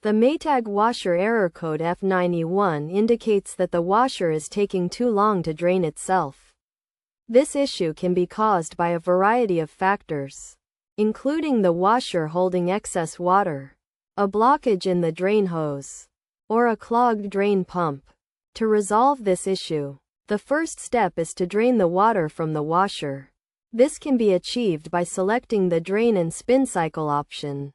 The Maytag washer error code F9E1 indicates that the washer is taking too long to drain itself. This issue can be caused by a variety of factors, including the washer holding excess water, a blockage in the drain hose, or a clogged drain pump. To resolve this issue, the first step is to drain the water from the washer. This can be achieved by selecting the drain and spin cycle option,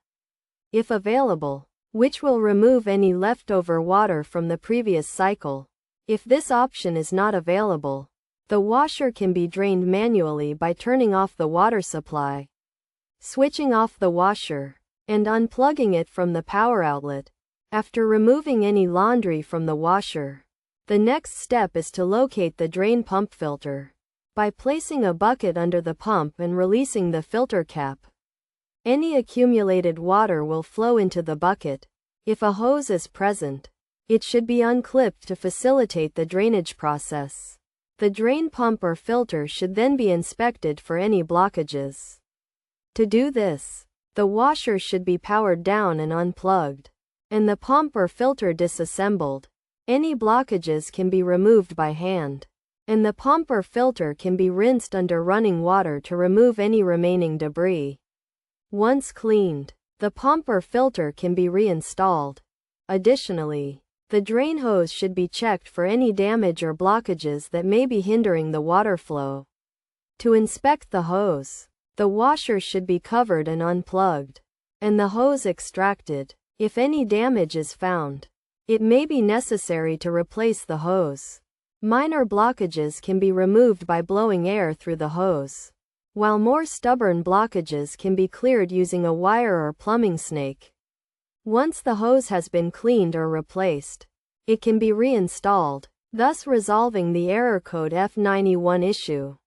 if available, which will remove any leftover water from the previous cycle. If this option is not available, the washer can be drained manually by turning off the water supply, switching off the washer, and unplugging it from the power outlet. After removing any laundry from the washer, the next step is to locate the drain pump filter by placing a bucket under the pump and releasing the filter cap. Any accumulated water will flow into the bucket. If a hose is present, it should be unclipped to facilitate the drainage process. The drain pump or filter should then be inspected for any blockages. To do this, the washer should be powered down and unplugged, and the pump or filter disassembled. Any blockages can be removed by hand, and the pump or filter can be rinsed under running water to remove any remaining debris. Once cleaned, the pump or filter can be reinstalled. Additionally, the drain hose should be checked for any damage or blockages that may be hindering the water flow. To inspect the hose, the washer should be covered and unplugged, and the hose extracted. If any damage is found, it may be necessary to replace the hose. Minor blockages can be removed by blowing air through the hose, while more stubborn blockages can be cleared using a wire or plumbing snake. Once the hose has been cleaned or replaced, it can be reinstalled, thus resolving the error code F9E1 issue.